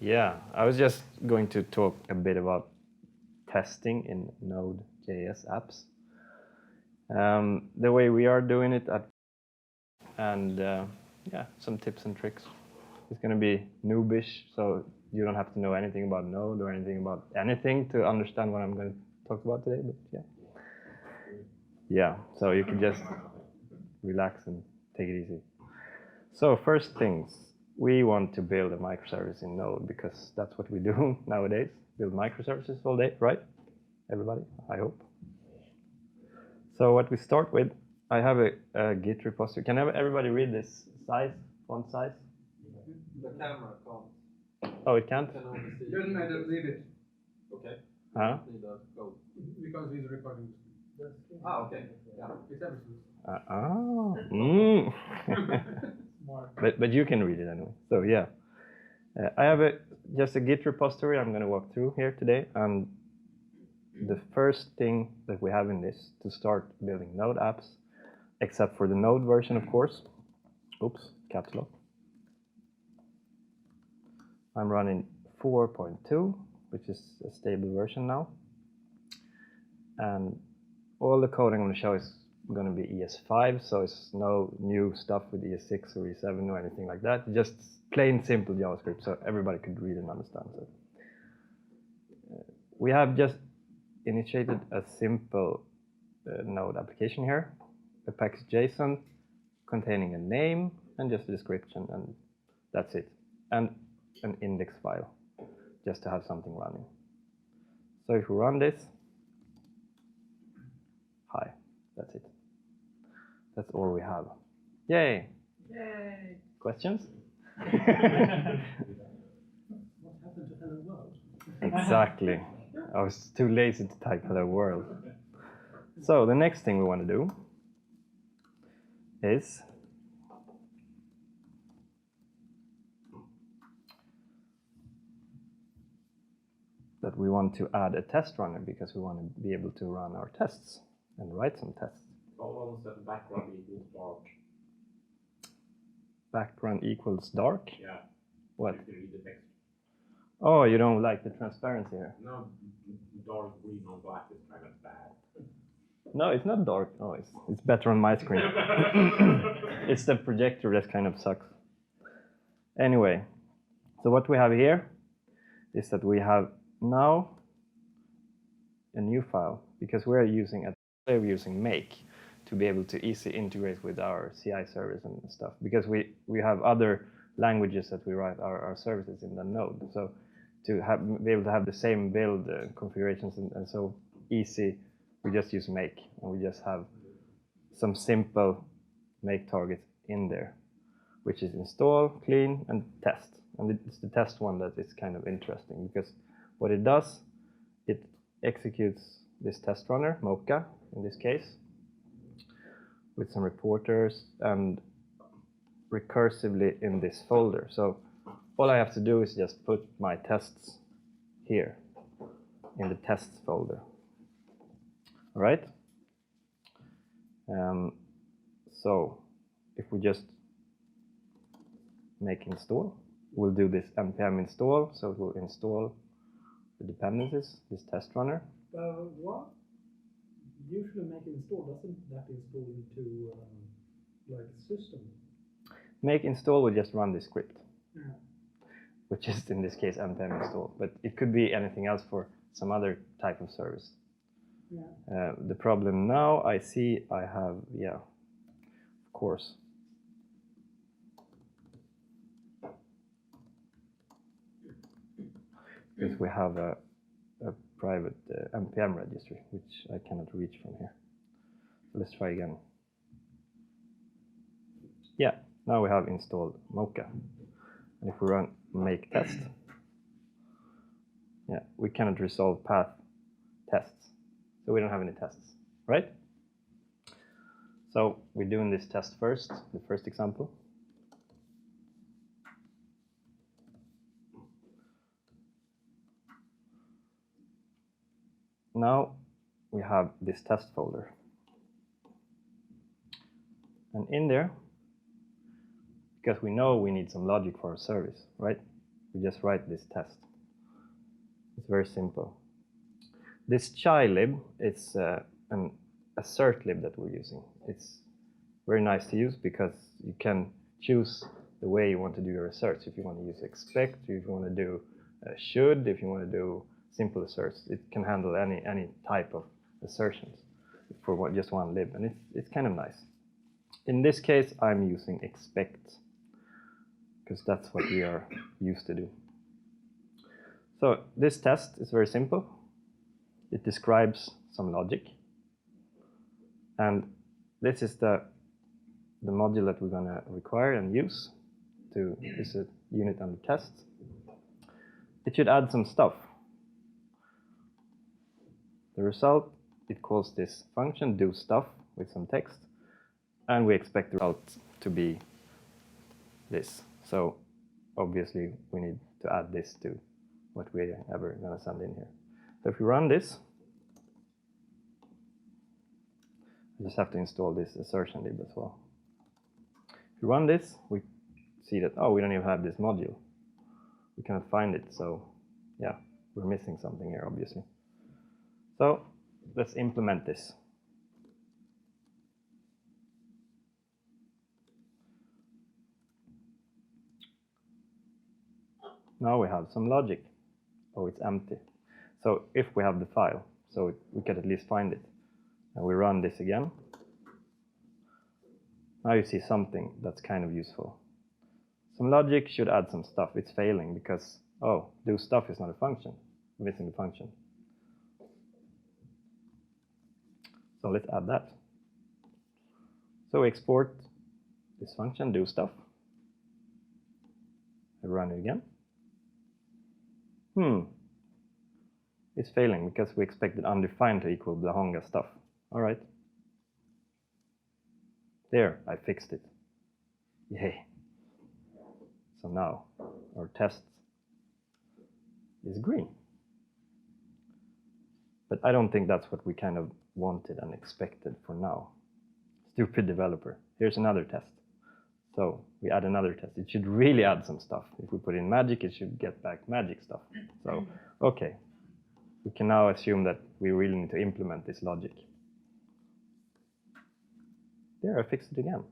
Yeah, I was just going to talk a bit about testing in Node.js apps. The way we are doing it and yeah, some tips and tricks. It's going to be noobish, so you don't have to know anything about Node or anything about anything to understand what I'm going to talk about today. But yeah, so you can just relax and take it easy. So first things, we want to build a microservice in Node because that's what we do nowadays. Build microservices all day, right? Everybody, I hope. So what we start with, I have a Git repository. Can everybody read this size, font size? The camera can't. Oh, it can't? Doesn't matter, leave it. Okay. Huh? Need a code. Because he's recording. Okay. Yeah. It's everything. But you can read it anyway. So yeah, I have just a Git repository I'm going to walk through here today, and the first thing that we have in this to start building Node apps, except for the Node version, of course. Oops, caps lock. I'm running 4.2, which is a stable version now. And all the code I'm going to show is going to be ES5, so it's no new stuff with ES6 or E7 or anything like that. Just plain simple JavaScript, so everybody could read and understand it. We have just initiated a simple Node application here, a package JSON containing a name and just a description, and that's it. And an index file, just to have something running. So if we run this, hi, that's it. That's all we have. Yay! Yay! Questions? What happened to Hello World? Exactly. I was too lazy to type hello world. So the next thing we want to do is that we want to add a test runner because we want to be able to run our tests and write some tests. Hold on, that background equals dark. Background equals dark? Yeah. What? You can read the text. Oh, you don't like the transparency here? No, dark green on black is kind of bad. No, it's not dark. Oh, it's better on my screen. It's the projector that kind of sucks. Anyway, so what we have here is that we have now a new file because we're using make to be able to easily integrate with our CI service and stuff, because we have other languages that we write our services in the Node. So to be able to have the same build configurations and so easy, we just use make, and we just have some simple make targets in there, which is install, clean, and test. And it's the test one that is kind of interesting, because what it does, it executes this test runner, Mocha in this case, with some reporters and recursively in this folder. So all I have to do is just put my tests here in the tests folder. All right? So if we just make install, we'll do this npm install, so it will install the dependencies, this test runner. What? Usually make install, doesn't that install into like system? Make install will just run this script, Yeah. which is in this case npm install, but it could be anything else for some other type of service. Yeah. The problem now I see I have, yeah, of course. Because we have a private npm registry, which I cannot reach from here. So let's try again. Yeah, now we have installed Mocha. And if we run make test, yeah, we cannot resolve path tests. So we don't have any tests, right? So we're doing this test first, the first example. Now we have this test folder. And in there, because we know we need some logic for our service, right? we just write this test. It's very simple. This chilib is an assert lib that we're using. It's very nice to use because you can choose the way you want to do your asserts. If you want to use expect, if you want to do should, if you want to do simple asserts, it can handle any type of assertions for just one lib, and it's kind of nice. In this case, I'm using expect because that's what we are used to do. So this test is very simple. It describes some logic, and this is the module that we're going to require and use to use a unit under test. It should add some stuff. The result, it calls this function do stuff with some text, and we expect the result to be this. So obviously we need to add this to what we're ever going to send in here. So if we run this, we just have to install this assertion lib as well. If we run this, we see that, oh, we don't even have this module. We cannot find it, so yeah, we're missing something here, obviously. So let's implement this. Now we have some logic. Oh, it's empty. So if we have the file, so we can at least find it. And we run this again. Now you see something that's kind of useful. Some logic should add some stuff. It's failing because, oh, do stuff is not a function. We're missing the function. So let's add that. So we export this function, do stuff. I run it again. It's failing because we expected undefined to equal Blahonga stuff. All right. There, I fixed it. Yay. So now our test is green. But I don't think that's what we kind of wanted and expected for now. Stupid developer. Here's another test. So we add another test. It should really add some stuff. If we put in magic, it should get back magic stuff. So, okay. We can now assume that we really need to implement this logic. There, I fixed it again.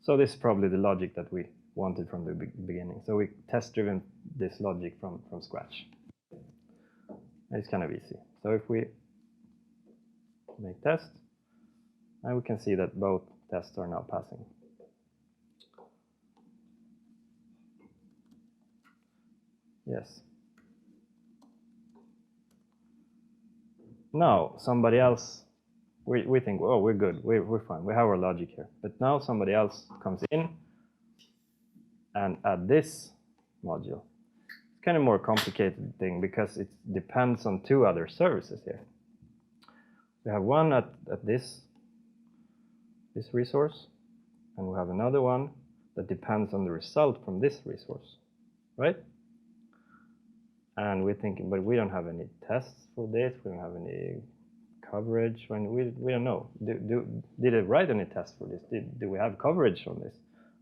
So this is probably the logic that we wanted from the beginning. So we test-driven this logic from scratch. It's kind of easy. So if we make test, and we can see that both tests are now passing. Yes. Now somebody else, we think, oh, we're good, we're fine, we have our logic here. But now somebody else comes in and add this module. It's kind of more complicated thing because it depends on two other services here. We have one at this resource, and we have another one that depends on the result from this resource, right? And we're thinking, but we don't have any tests for this, we don't have any coverage, we don't know. Did it write any tests for this? Do we have coverage on this?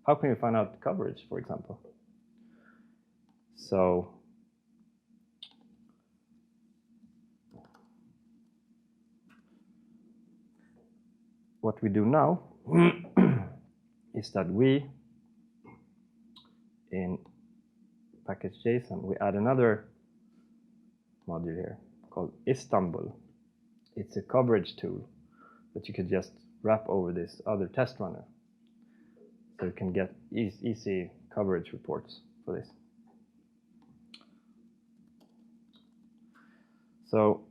How can we find out coverage, for example? So what we do now is that we, in package.json, we add another module here called Istanbul. It's a coverage tool that you could just wrap over this other test runner. So you can get easy coverage reports for this. So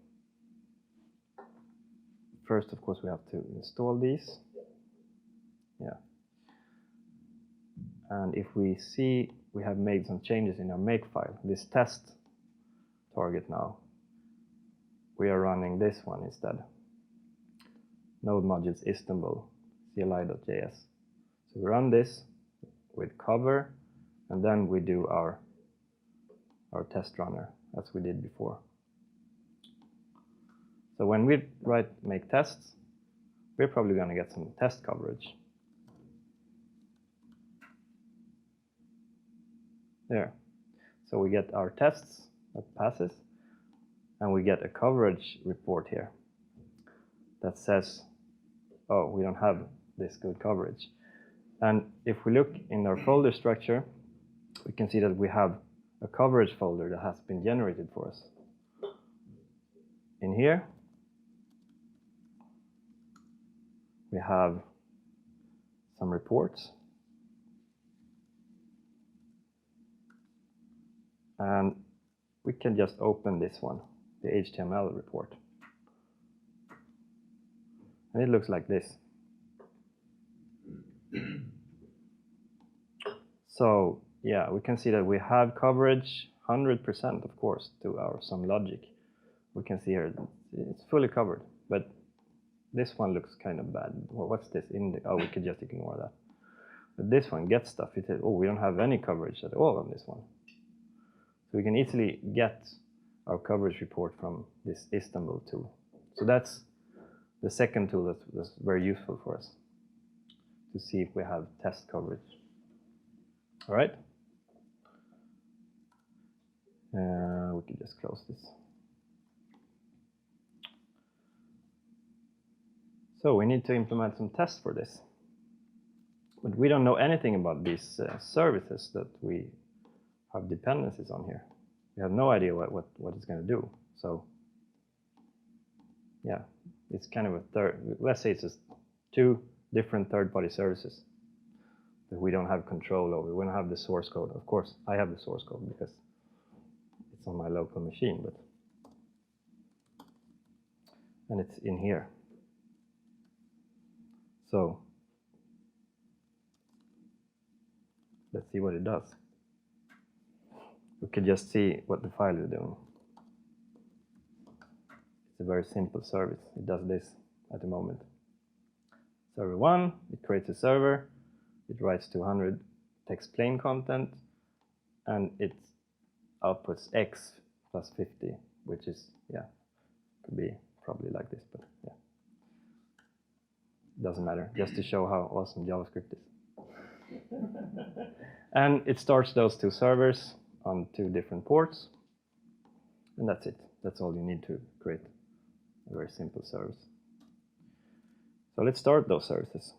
first, of course, we have to install these. Yeah. And if we see we have made some changes in our makefile, this test target now, we are running this one instead. Node modules Istanbul, CLI.js. So we run this with cover, and then we do our test runner as we did before. So when we make tests, we're probably going to get some test coverage. there. So we get our tests that passes, and we get a coverage report here that says, oh, we don't have this good coverage. And if we look in our folder structure, we can see that we have a coverage folder that has been generated for us. In here, we have some reports. And we can just open this one, the HTML report. And it looks like this. So yeah, we can see that we have coverage 100%, of course, to our some logic. We can see here it's fully covered, but this one looks kind of bad. Well, what's this? Oh, we could just ignore that. But this one, get stuff, it says, oh, we don't have any coverage at all on this one. So we can easily get our coverage report from this Istanbul tool. So that's the second tool that's very useful for us to see if we have test coverage. All right. We can just close this. So we need to implement some tests for this. But we don't know anything about these services that we have dependencies on here. We have no idea what it's going to do. So yeah, it's kind of a let's say it's just two different third-party services that we don't have control over. We don't have the source code. Of course, I have the source code because it's on my local machine, and it's in here. So let's see what it does. We can just see what the file is doing. It's a very simple service. It does this at the moment. Server 1, it creates a server, it writes 200 text plain content, and it outputs x plus 50, which is, yeah, could be probably like this, but yeah. Doesn't matter, just to show how awesome JavaScript is. And it starts those two servers on two different ports, and that's it. That's all you need to create a very simple service. So let's start those services.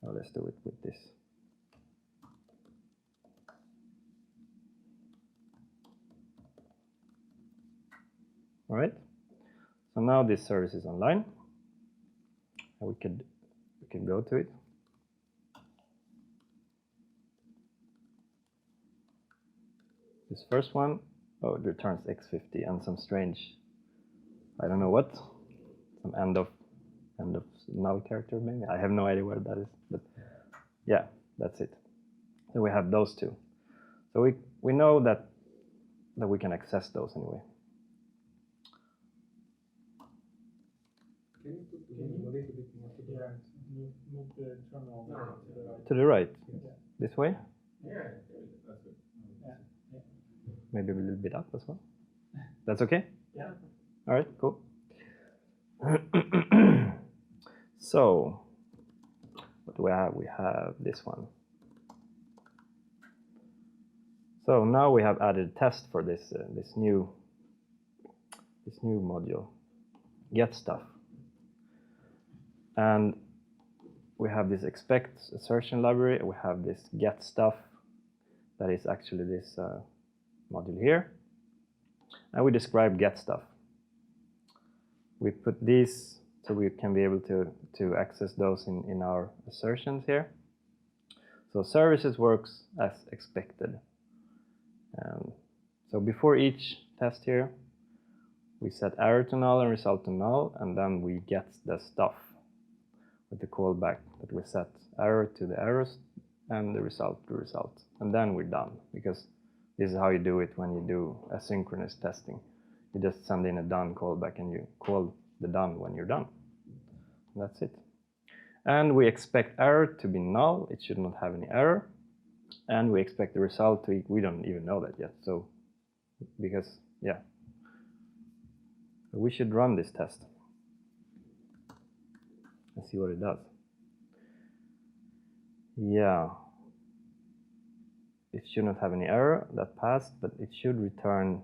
Or let's do it with this. All right. So now this service is online, and we can go to it. This first one, oh, it returns x50 and some strange, I don't know what, some end of null character maybe. I have no idea what that is, but yeah, that's it. So we have those two. So we know that we can access those anyway. Can you put the a little bit more to the right? Move the terminal To the right. Yeah. This way? Yeah, that's good. Yeah. Maybe a little bit up as well. That's okay? Yeah. All right, cool. So, what do we have? We have this one. So now we have added test for this this new module, get stuff, and we have this expect assertion library. And we have this get stuff that is actually this module here, and we describe get stuff. We put these so we can be able to access those in our assertions here. So services works as expected. So before each test here, we set error to null and result to null, and then we get the stuff with the callback that we set error to the errors and the result to result. And then we're done, because this is how you do it when you do asynchronous testing. You just send in a done callback and you call the done when you're done. That's it. And we expect error to be null. It should not have any error. And we expect the result to, we don't even know that yet. So, because, yeah. We should run this test and see what it does. Yeah. it shouldn't have any error that passed, but it should return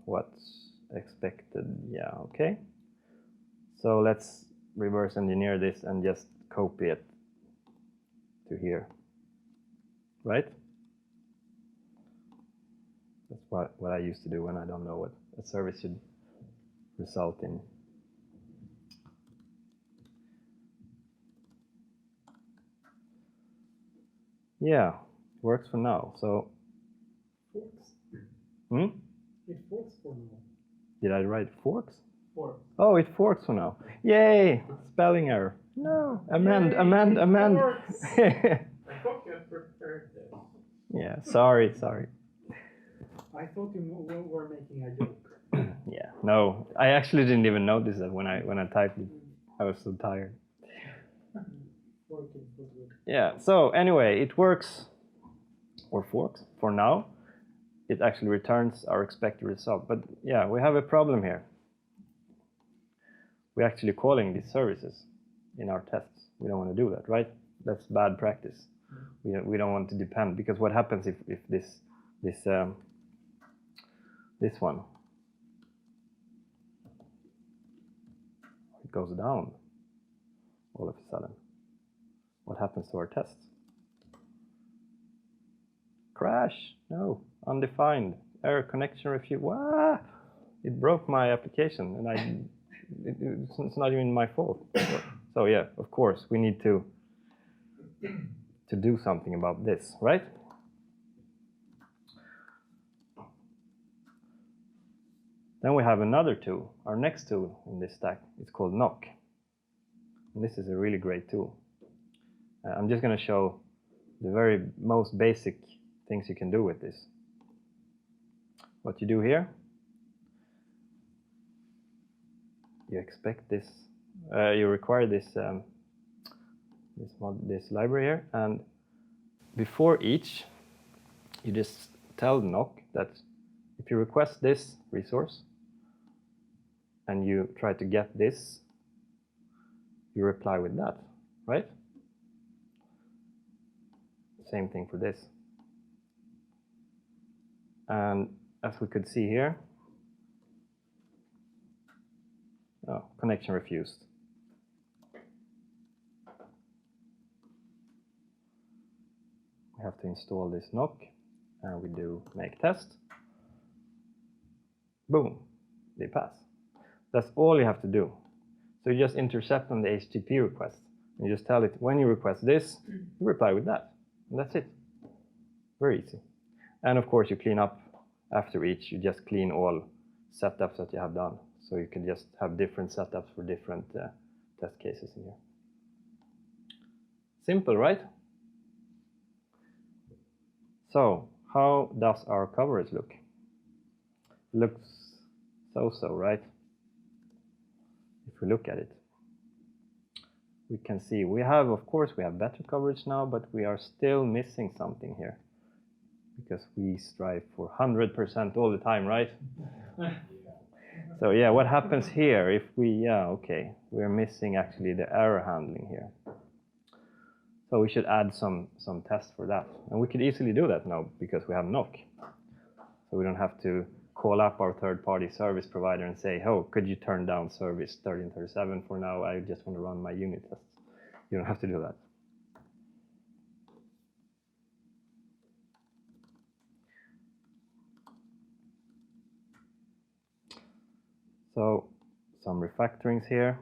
what's expected. Yeah, okay. So let's reverse engineer this and just copy it to here, right? That's what I used to do when I don't know what a service should result in. Yeah, works for now. So, Forks. hmm? It forks for now. Did I write forks? Four. Oh, it forks for now. Yay! Spelling error. No, amend. I thought you had prepared this. Yeah, sorry. I thought you were making a joke. Yeah, no, I actually didn't even notice that when I typed it. I was so tired. Working for good. Yeah, so anyway, it works, or forks, for now. It actually returns our expected result. But yeah, we have a problem here. We're actually calling these services in our tests. We don't want to do that, right? That's bad practice. We don't want to depend, because what happens if this one, it goes down all of a sudden? What happens to our tests? Crash, no, undefined, error, connection refused. What? It broke my application, and it's not even my fault. So yeah, of course, we need to do something about this, right? Then we have another tool, our next tool in this stack. It's called Knock. And this is a really great tool. I'm just going to show the very most basic things you can do with this. What you do here, you expect this, you require this this library here, and before each, you just tell Knock that if you request this resource and you try to get this, you reply with that, right? Same thing for this. And as we could see here, oh, connection refused. We have to install this Knock, and we do make test. Boom, they pass. That's all you have to do. So you just intercept on the HTTP request. And you just tell it, when you request this, you reply with that. And that's it. Very easy. And of course, you clean up after each. You just clean all setups that you have done. So you can just have different setups for different test cases in here. Simple, right? So how does our coverage look? Looks so-so, right? If we look at it, we can see we have, of course, we have better coverage now, but we are still missing something here, because we strive for 100% all the time, right? So yeah, what happens here if we, okay, we're missing actually the error handling here. So we should add some tests for that. And we could easily do that now because we have Knock. So we don't have to call up our third-party service provider and say, oh, could you turn down service 1337 for now? I just want to run my unit tests. You don't have to do that. So some refactorings here,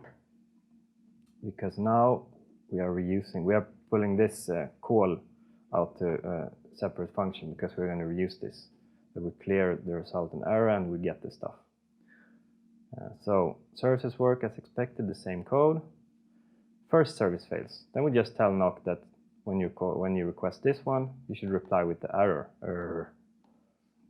because now we are pulling this call out to a separate function, because we're going to reuse this. So we clear the resultant error and we get the stuff. So services work as expected, the same code. First service fails. Then we just tell Knock that when you request this one, you should reply with the error.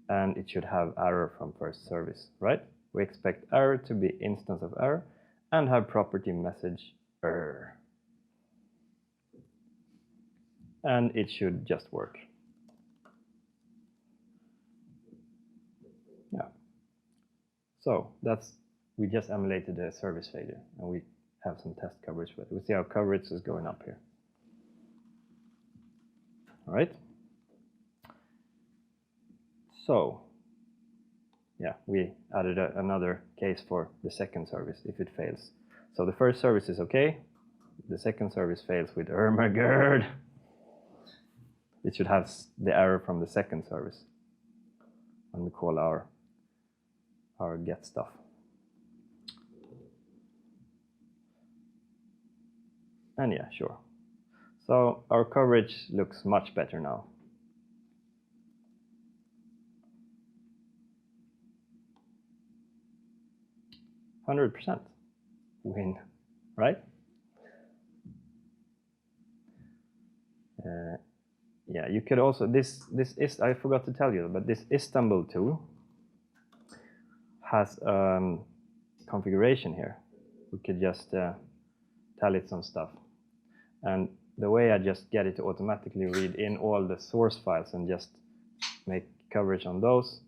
And it should have error from first service, right? We expect error to be instance of error and have property message error. And it should just work. Yeah. So we just emulated a service failure, and we have some test coverage for it. We see how coverage is going up here. All right. So, yeah, we added another case for the second service if it fails. So the first service is okay. The second service fails with Ermagerd. It should have the error from the second service when we call our get stuff. And yeah, sure. So our coverage looks much better now. %100% win, right? Yeah, you could also, this is, I forgot to tell you, but this Istanbul tool has configuration here. We could just tell it some stuff. And the way I just get it to automatically read in all the source files and just make coverage on those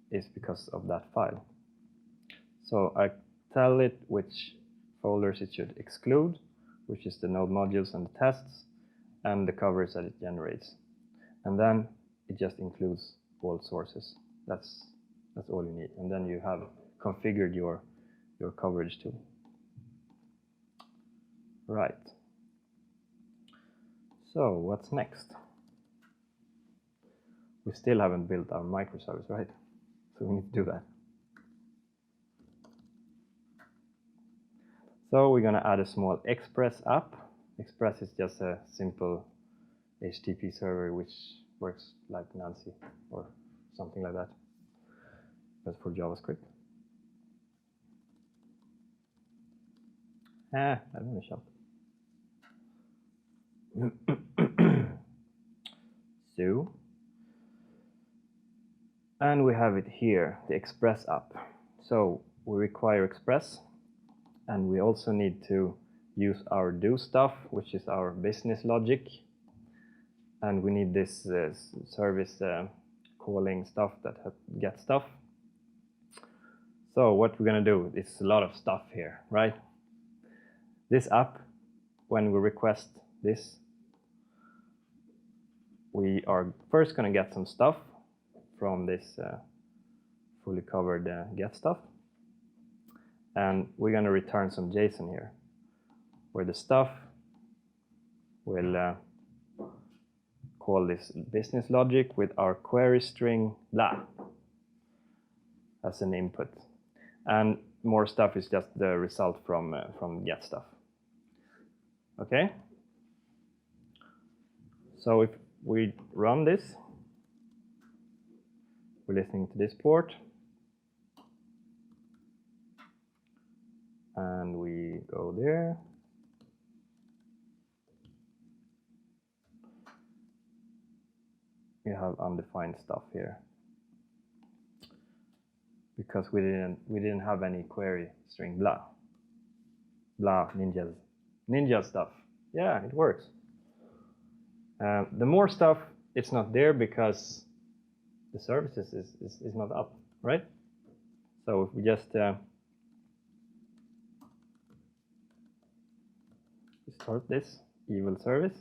is because of that file. So I tell it which folders it should exclude, which is the node modules and the tests, and the coverage that it generates. And then it just includes all sources. That's all you need. And then you have configured your coverage tool. Right. So what's next? We still haven't built our microservice, right? So we need to do that. So we're going to add a small Express app. Express is just a simple HTTP server which works like Nancy or something like that, but for JavaScript. I don't want to shout. So, and we have it here, the Express app. So we require Express, and we also need to use our do stuff, which is our business logic. And we need this service calling stuff that get stuff. So what we're going to do, it's a lot of stuff here, right? This app, when we request this, we are first going to get some stuff from this fully covered get stuff. And we're going to return some JSON here, where the stuff will call this business logic with our query string blah as an input. And more stuff is just the result from get stuff. Okay? So if we run this, we're listening to this port. And we go there. We have undefined stuff here because we didn't have any query string blah ninja stuff. Yeah, it works. The more stuff, it's not there because the services is not up, right? So if we just start this evil service.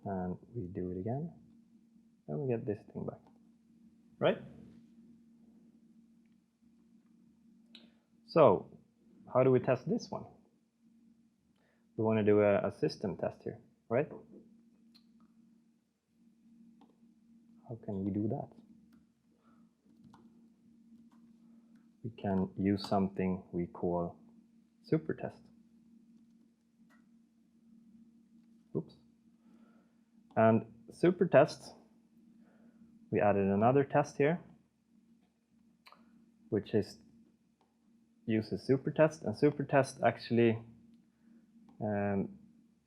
And we do it again, and we get this thing back, right? So how do we test this one? We want to do a system test here, right? How can we do that? We can use something we call super test. Oops. And super test, we added another test here, which is uses super test. And super test actually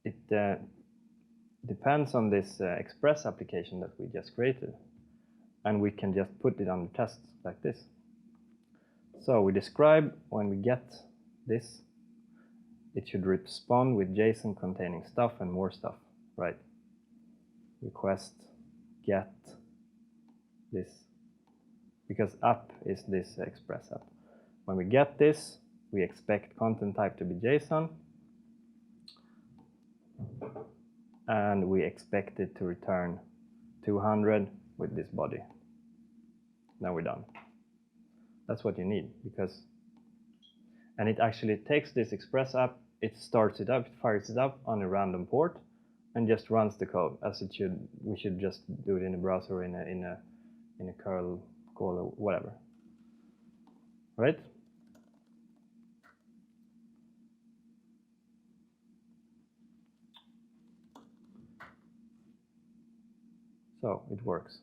it depends on this Express application that we just created, and we can just put it on the tests like this. So we describe when we get this, it should respond with JSON containing stuff and more stuff, right? Request get this, because app is this Express app. When we get this, we expect content type to be JSON. and we expect it to return 200 with this body. Now we're done. That's what you need, because, and it actually takes this Express app, it starts it up, it fires it up on a random port, and just runs the code as it should. We should just do it in a browser, in a curl call or whatever, right? So it works.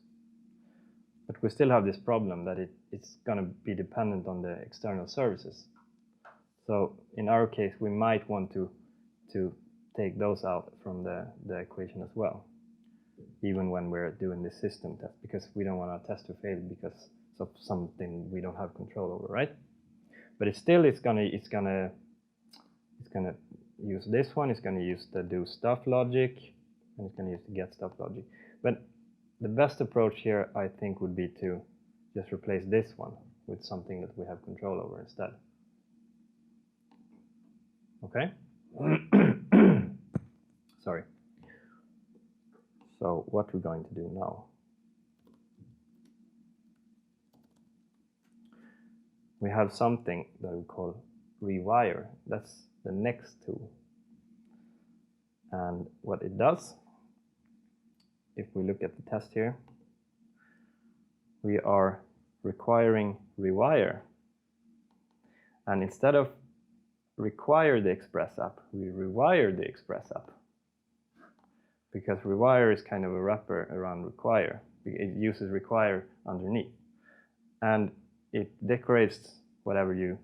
But we still have this problem that it's going to be dependent on the external services. So in our case, we might want to take those out from the equation as well, even when we're doing the system test, because we don't want our test to fail because of something we don't have control over, right? But it's gonna use this one. It's gonna use the do stuff logic, and it's gonna use the get stuff logic. But the best approach here, I think, would be to just replace this one with something that we have control over instead. Okay? Sorry. So what we're going to do now, we have something that we call rewire. That's the next tool. And what it does, if we look at the test here, we are requiring rewire. And instead of require the Express app, we rewire the Express app. Because rewire is kind of a wrapper around require. It uses require underneath. And it decorates whatever you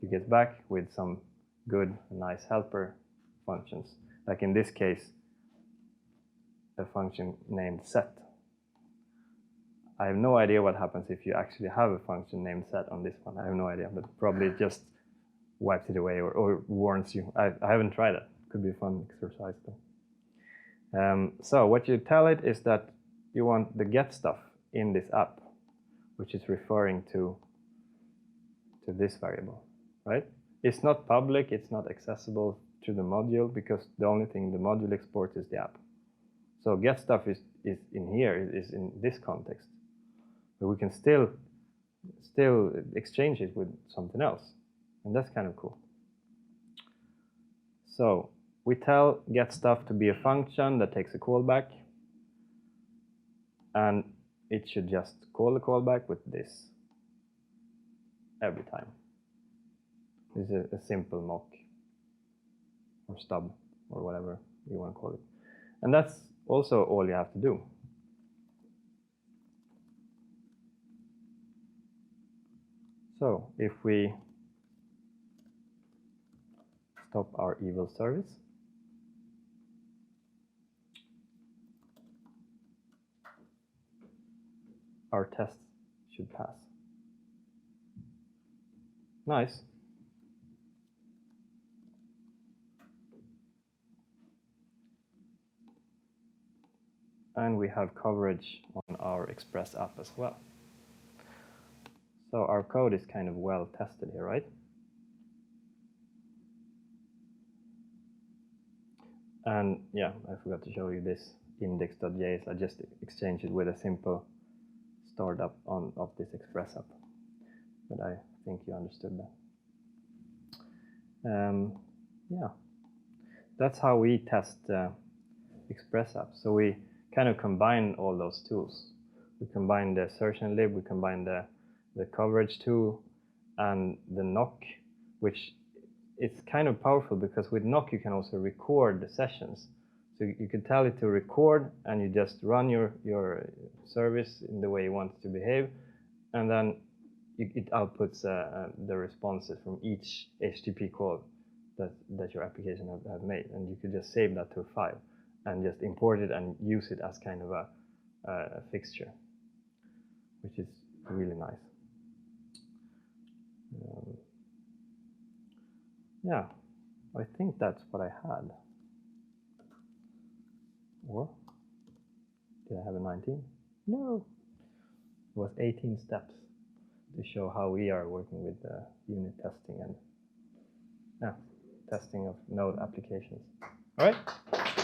get back with some good, nice helper functions. Like in this case, a function named set. I have no idea what happens if you actually have a function named set on this one. I have no idea, but probably it just wipes it away or warns you. I haven't tried it. Could be a fun exercise though. So what you tell it is that you want the get stuff in this app, which is referring to this variable, right? It's not public, it's not accessible to the module, because the only thing the module exports is the app. So get stuff is in here, is in this context. But we can still exchange it with something else. And that's kind of cool. So we tell get stuff to be a function that takes a callback. And it should just call the callback with this every time. This is a simple mock or stub or whatever you want to call it. And that's also all you have to do. So if we stop our evil service, our test should pass. Nice. And we have coverage on our Express app as well. So our code is kind of well tested here, right? And yeah, I forgot to show you this index.js. I just exchanged it with a simple startup of this Express app. But I think you understood that. Yeah, that's how we test Express apps. So we kind of combine all those tools. We combine the search and lib, we combine the coverage tool and the knock, which it's kind of powerful because with knock you can also record the sessions. So you can tell it to record and you just run your service in the way you want it to behave, and then it outputs the responses from each HTTP call that your application have made, and you could just save that to a file and just import it and use it as kind of a fixture, which is really nice. Yeah, I think that's what I had. Or did I have a 19? No, it was 18 steps to show how we are working with unit testing and testing of Node applications. All right.